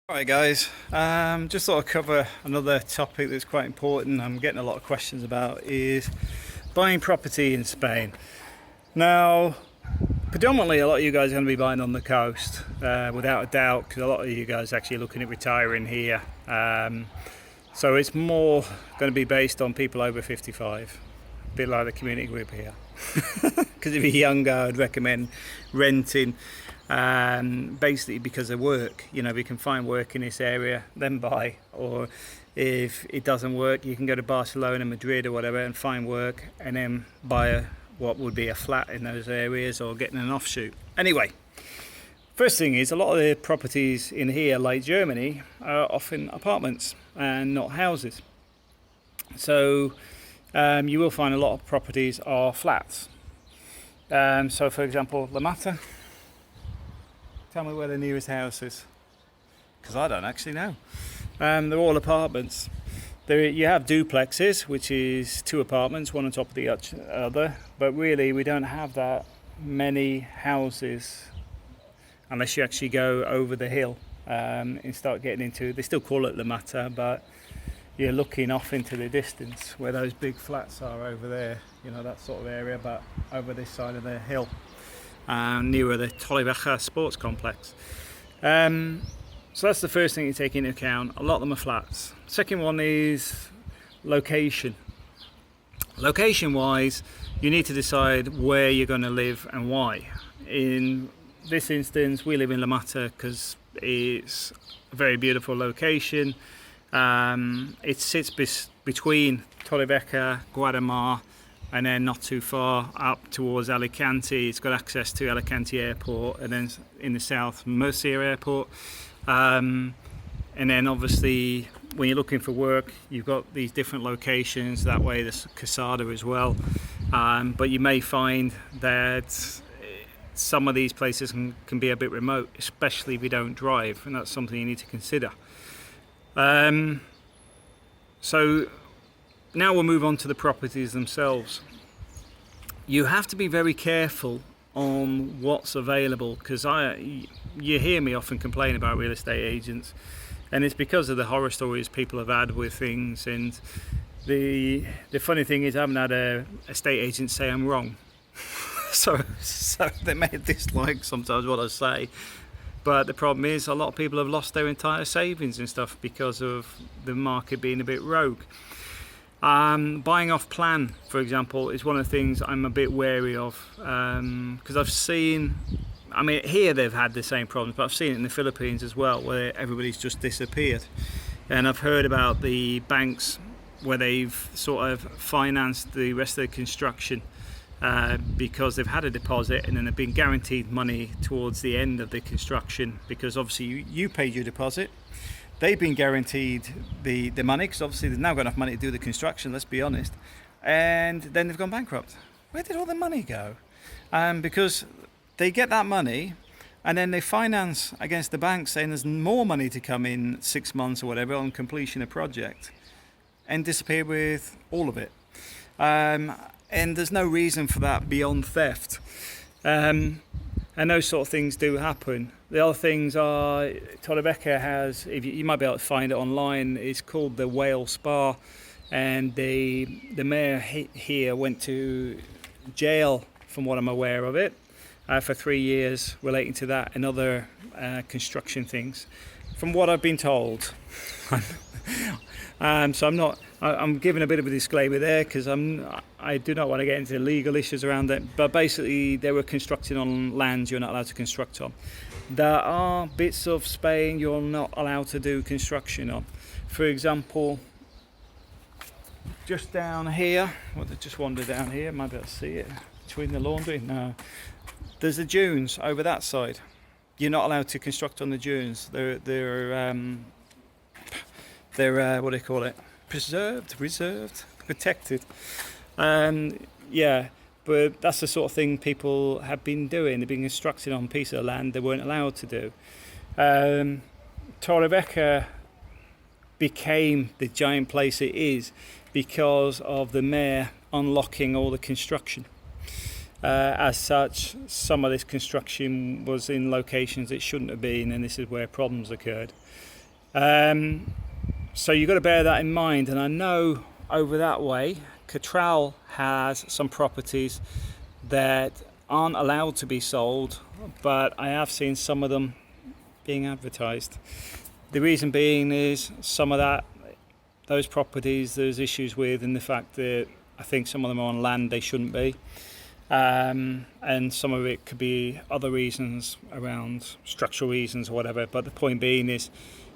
Alright guys, just thought I'd cover another topic that's quite important. I'm getting a lot of questions about is buying property in Spain. Now, predominantly a lot of you guys are going to be buying on the coast, without a doubt, because a lot of you guys are actually looking at retiring here. So it's more going to be based on people over 55, a bit like the community group here. Because if you're younger, I'd recommend renting. Basically because of work, we can find work in this area, then buy, or if it doesn't work, you can go to Barcelona, Madrid or whatever and find work and then buy what would be a flat in those areas or getting an offshoot. Anyway, first thing is a lot of the properties in here, like Germany, are often apartments and not houses. So you will find a lot of properties are flats. So for example, La Mata. Tell me where the nearest house is, because I don't actually know. They're all apartments. You have duplexes, which is two apartments, one on top of the other, but really we don't have that many houses unless you actually go over the hill and start getting into, they still call it La Mata, but you're looking off into the distance where those big flats are over there, that sort of area, but over this side of the hill. Nearer the Torrevieja sports complex. So that's the first thing you take into account. A lot of them are flats. Second one is location. Location wise, you need to decide where you're going to live and why. In this instance, we live in La Mata because it's a very beautiful location. It sits between Torrevieja, Guadamar, and then not too far up towards Alicante. It's got access to Alicante Airport, and then in the south, Murcia Airport. And then obviously, when you're looking for work, you've got these different locations. That way, there's Casada as well. But you may find that some of these places can be a bit remote, especially if you don't drive, and that's something you need to consider. So now we'll move on to the properties themselves. You have to be very careful on what's available, because you hear me often complain about real estate agents, and it's because of the horror stories people have had with things. And the funny thing is, I haven't had a estate agent say I'm wrong. so they may dislike sometimes what I say, but the problem is a lot of people have lost their entire savings and stuff because of the market being a bit rogue. Buying off plan, for example, is one of the things I'm a bit wary of, because I've seen, here they've had the same problems, but I've seen it in the Philippines as well, where everybody's just disappeared. And I've heard about the banks where they've sort of financed the rest of the construction because they've had a deposit and then they've been guaranteed money towards the end of the construction, because obviously you paid your deposit. They've been guaranteed the money, because obviously they've now got enough money to do the construction, let's be honest, and then they've gone bankrupt. Where did all the money go? Because they get that money and then they finance against the bank, saying there's more money to come in 6 months or whatever on completion of project, and disappear with all of it. And there's no reason for that beyond theft. And those sort of things do happen. The other things are, Torrevieja has, if you might be able to find it online, it's called the Whale Spa, and the mayor here went to jail, from what I'm aware of it, for 3 years relating to that and other construction things, from what I've been told. So I'm giving a bit of a disclaimer there, because I do not want to get into legal issues around it, but basically they were constructing on lands you're not allowed to construct on. There are bits of Spain you're not allowed to do construction on. For example, just down here, just wander down here, might be able to see it between the laundry. No, there's the dunes over that side. You're not allowed to construct on the dunes. They're what do you call it? Preserved, protected. But that's the sort of thing people have been doing. They've been constructing on a piece of land they weren't allowed to do. Torrevieja became the giant place it is because of the mayor unlocking all the construction. As such, some of this construction was in locations it shouldn't have been, and this is where problems occurred. So you've got to bear that in mind. And I know over that way, Cottrell has some properties that aren't allowed to be sold, but I have seen some of them being advertised. The reason being is some of those properties there's issues with, in the fact that I think some of them are on land they shouldn't be. And some of it could be other reasons around structural reasons or whatever, but the point being is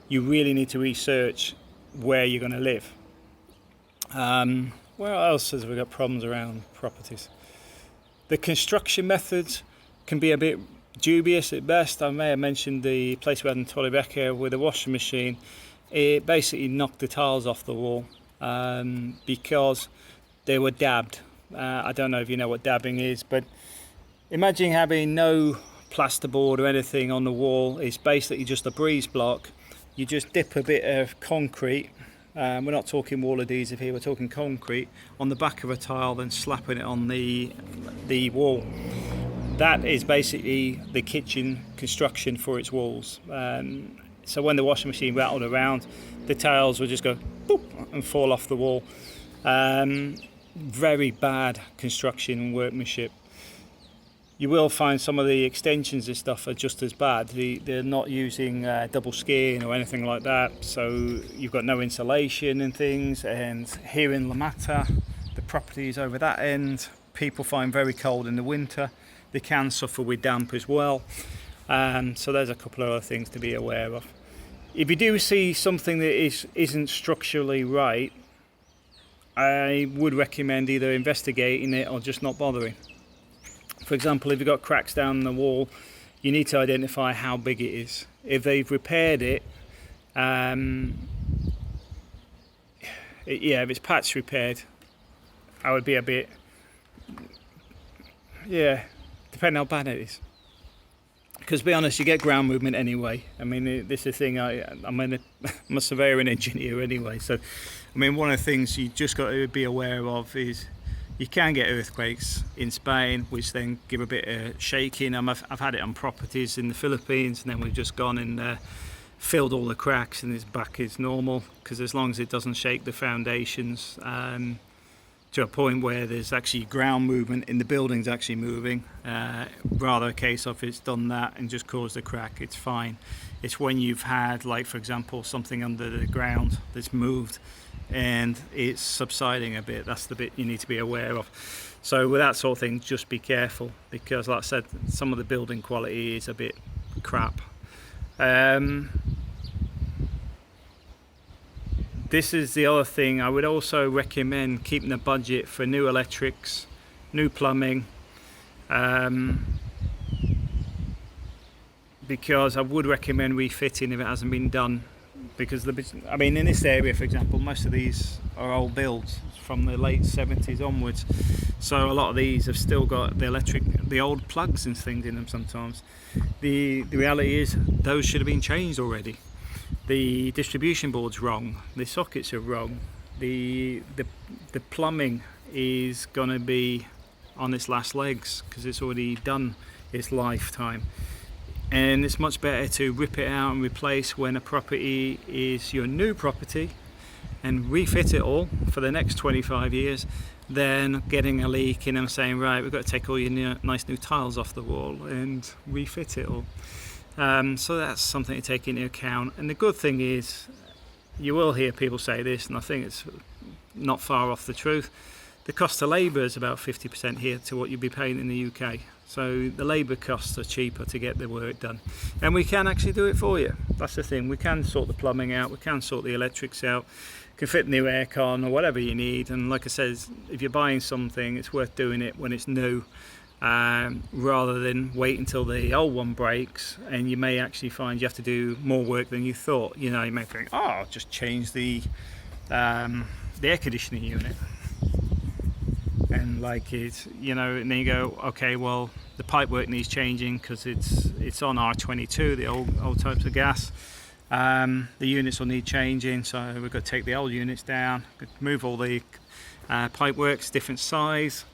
you really need to research where you're going to live. Where else has we got problems around properties? The construction methods can be a bit dubious at best. I may have mentioned the place we had in Torrebecca with a washing machine. It basically knocked the tiles off the wall because they were dabbed. I don't know if you know what dabbing is, but imagine having no plasterboard or anything on the wall. It's basically just a breeze block. You just dip a bit of concrete, we're not talking wall adhesive here, we're talking concrete, on the back of a tile, then slapping it on the wall. That is basically the kitchen construction for its walls. So when the washing machine rattled around, the tiles would just go boop and fall off the wall. Very bad construction workmanship. You will find some of the extensions and stuff are just as bad. They're not using double skin or anything like that, so you've got no insulation and things. And here in La Mata, the properties over that end, people find very cold in the winter. They can suffer with damp as well. So there's a couple of other things to be aware of. If you do see something that isn't structurally right, I would recommend either investigating it or just not bothering. For example, if you've got cracks down the wall, you need to identify how big it is. If they've repaired it, if it's patch repaired, I would be a bit, depending how bad it is. Because to be honest, you get ground movement anyway. I mean, this is the thing, I'm a surveyor and engineer anyway. So, I mean, one of the things you just got to be aware of is you can get earthquakes in Spain, which then give a bit of shaking. I've had it on properties in the Philippines, and then we've just gone and filled all the cracks, and it's back as normal, because as long as it doesn't shake the foundations to a point where there's actually ground movement in the building's actually moving, rather a case of it's done that and just caused a crack, it's fine. It's when you've had, like for example, something under the ground that's moved and it's subsiding a bit, that's the bit you need to be aware of. So with that sort of thing, just be careful, because like I said, some of the building quality is a bit crap. This is the other thing. I would also recommend keeping a budget for new electrics, new plumbing, because I would recommend refitting if it hasn't been done. Because I mean, in this area, for example, most of these are old builds from the late 70s onwards. So a lot of these have still got the old plugs and things in them sometimes. The reality is those should have been changed already. The distribution board's wrong, the sockets are wrong, the plumbing is going to be on its last legs because it's already done its lifetime. And it's much better to rip it out and replace when a property is your new property and refit it all for the next 25 years than getting a leak in and saying, right, we've got to take all your nice new tiles off the wall and refit it all. So that's something to take into account. And the good thing is, you will hear people say this, and I think it's not far off the truth, the cost of labour is about 50% here to what you'd be paying in the UK. So the labour costs are cheaper to get the work done. And we can actually do it for you. That's the thing. We can sort the plumbing out, we can sort the electrics out, can fit new aircon or whatever you need. And like I said, if you're buying something, it's worth doing it when it's new, rather than wait until the old one breaks, and you may actually find you have to do more work than you thought. You know, you may think, oh, I'll just change the air conditioning unit. And like it's, you know, and then you go, okay, well, the pipe work needs changing because it's on R22, the old types of gas. The units will need changing, so we've got to take the old units down, move all the pipe works, different size,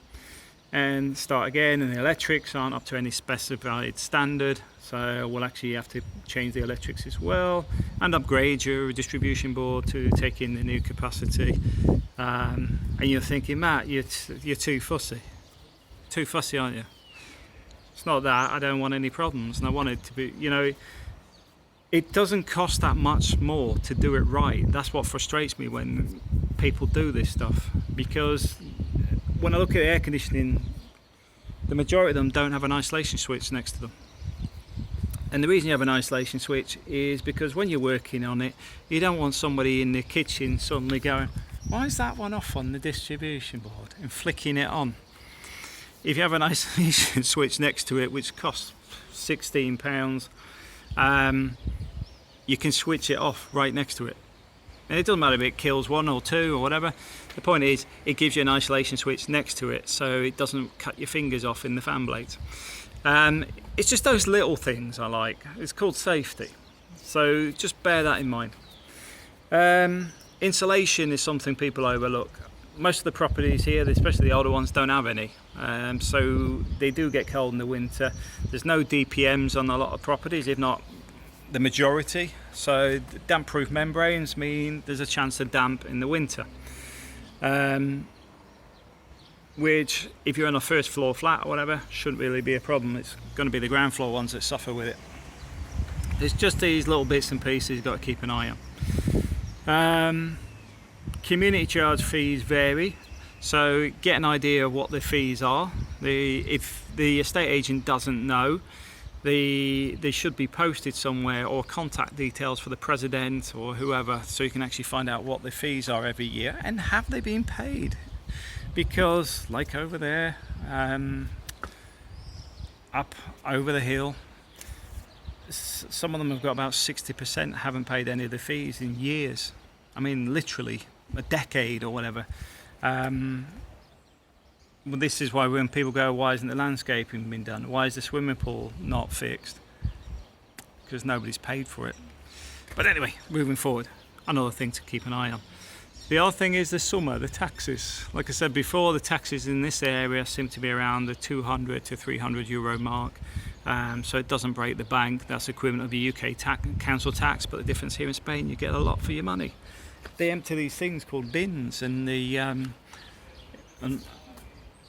and start again, and the electrics aren't up to any specified standard, so we'll actually have to change the electrics as well and upgrade your distribution board to take in the new capacity. And you're thinking, Matt, you're too fussy, aren't you? It's not that I don't want any problems, and I want it to be, it doesn't cost that much more to do it right. That's what frustrates me when people do this stuff, because when I look at air conditioning, the majority of them don't have an isolation switch next to them. And the reason you have an isolation switch is because when you're working on it, you don't want somebody in the kitchen suddenly going, why is that one off on the distribution board, and flicking it on. If you have an isolation switch next to it, which costs £16, you can switch it off right next to it. And it doesn't matter if it kills one or two or whatever. The point is, it gives you an isolation switch next to it, so it doesn't cut your fingers off in the fan blades. It's just those little things I like. It's called safety. So just bear that in mind. Insulation is something people overlook. Most of the properties here, especially the older ones, don't have any. So they do get cold in the winter. There's no DPMs on a lot of properties, if not the majority. So damp-proof membranes mean there's a chance of damp in the winter. Which, if you're on a first floor flat or whatever, shouldn't really be a problem. It's going to be the ground floor ones that suffer with it. It's just these little bits and pieces you've got to keep an eye on. Community charge fees vary, so get an idea of what the fees are. If the estate agent doesn't know, they should be posted somewhere, or contact details for the president or whoever, so you can actually find out what the fees are every year and have they been paid. Because like over there, up over the hill, some of them have got about 60% haven't paid any of the fees in years. I mean, literally a decade or whatever. Well, this is why when people go, why isn't the landscaping been done? Why is the swimming pool not fixed? Because nobody's paid for it. But anyway, moving forward, another thing to keep an eye on. The other thing is the summer, the taxes. Like I said before, the taxes in this area seem to be around the 200 to 300 euro mark. So it doesn't break the bank. That's equivalent of the UK council tax, but the difference here in Spain, you get a lot for your money. They empty these things called bins, and the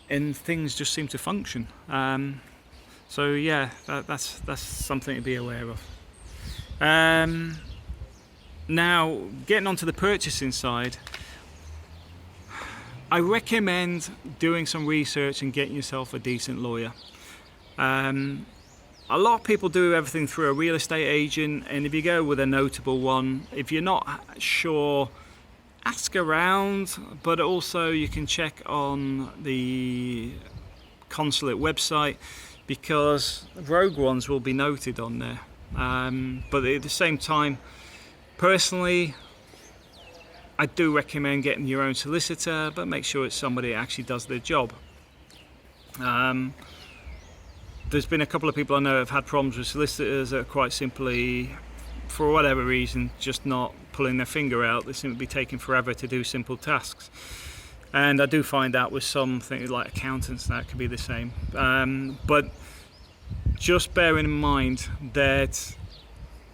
and things just seem to function. So yeah, that's something to be aware of. Now, getting onto the purchasing side, I recommend doing some research and getting yourself a decent lawyer. A lot of people do everything through a real estate agent, and if you go with a notable one, if you're not sure, ask around, but also you can check on the consulate website, because rogue ones will be noted on there. But at the same time, personally, I do recommend getting your own solicitor, but make sure it's somebody that actually does their job. There's been a couple of people I know have had problems with solicitors that are quite simply, for whatever reason, just not pulling their finger out. They seem to be taking forever to do simple tasks. And I do find that with some things like accountants, that could be the same. But just bear in mind that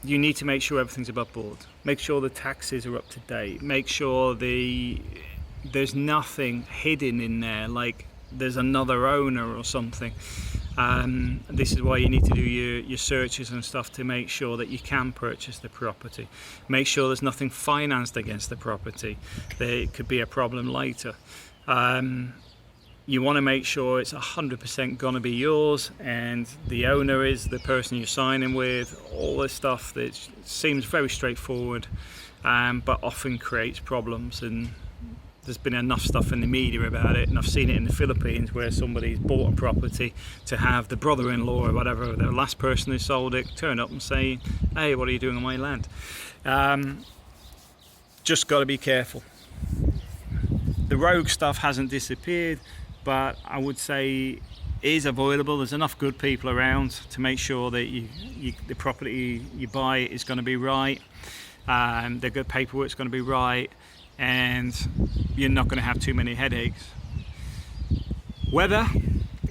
you need to make sure everything's above board. Make sure the taxes are up to date. Make sure there's nothing hidden in there, like there's another owner or something. This is why you need to do your searches and stuff to make sure that you can purchase the property. Make sure there's nothing financed against the property. There could be a problem later. You want to make sure it's 100% going to be yours, and the owner is the person you're signing with. All this stuff that seems very straightforward, but often creates problems. And there's been enough stuff in the media about it, and I've seen it in the Philippines where somebody's bought a property to have the brother-in-law or whatever, the last person who sold it, turn up and say, hey, what are you doing on my land? Just got to be careful. The rogue stuff hasn't disappeared, but I would say is avoidable. There's enough good people around to make sure that the property you buy is going to be right, the good paperwork's going to be right, and you're not going to have too many headaches. Weather,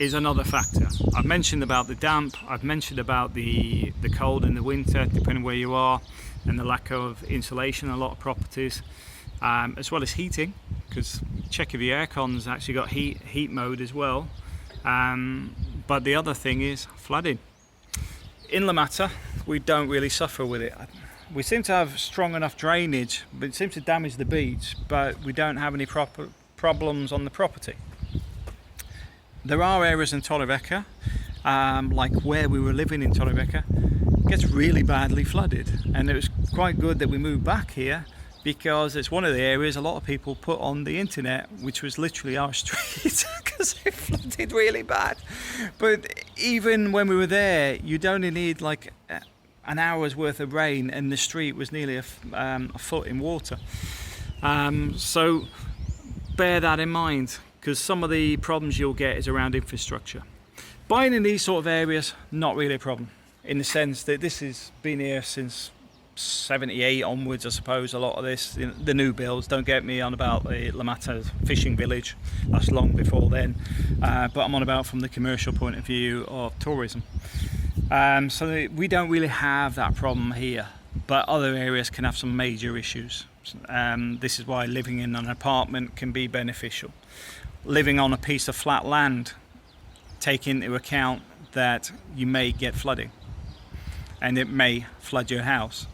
is another factor. I've mentioned about the damp, I've mentioned about the cold in the winter, depending where you are, and the lack of insulation in a lot of properties, as well as heating, because check if your aircon's actually got heat mode as well. But the other thing is flooding. In La Mata, we don't really suffer with it. We seem to have strong enough drainage, but it seems to damage the beach, but we don't have any proper problems on the property. There are areas in Torrevieja, like where we were living in Torrevieja, gets really badly flooded, and it was quite good that we moved back here, because it's one of the areas a lot of people put on the internet, which was literally our street, because it flooded really bad. But even when we were there, you'd only need like an hour's worth of rain and the street was nearly a foot in water. So bear that in mind, because some of the problems you'll get is around infrastructure. Buying in these sort of areas, not really a problem, in the sense that this has been here since 78 onwards, I suppose. A lot of this, the new builds, don't get me on about the La Mata fishing village, that's long before then, but I'm on about from the commercial point of view of tourism. So we don't really have that problem here, but other areas can have some major issues. This is why living in an apartment can be beneficial. Living on a piece of flat land, take into account that you may get flooding and it may flood your house.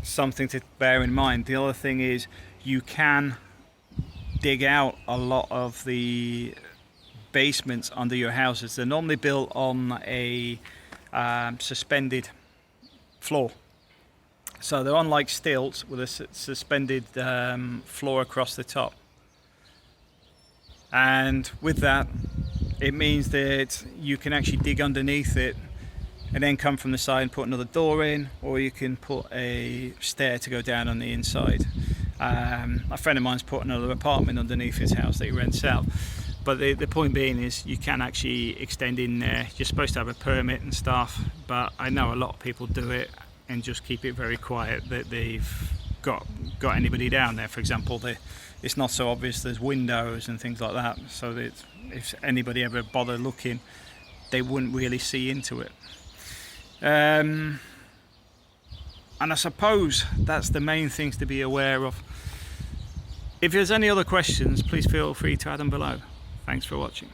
Something to bear in mind. The other thing is you can dig out a lot of the basements under your houses. They're normally built on a suspended floor. So they're on like stilts with a suspended floor across the top. And with that, it means that you can actually dig underneath it and then come from the side and put another door in, or you can put a stair to go down on the inside. A friend of mine's put another apartment underneath his house that he rents out. But the point being is you can actually extend in there. You're supposed to have a permit and stuff, but I know a lot of people do it and just keep it very quiet that they've got anybody down there. For example, it's not so obvious there's windows and things like that, so that if anybody ever bothered looking, they wouldn't really see into it. And I suppose that's the main things to be aware of. If there's any other questions, please feel free to add them below. Thanks for watching.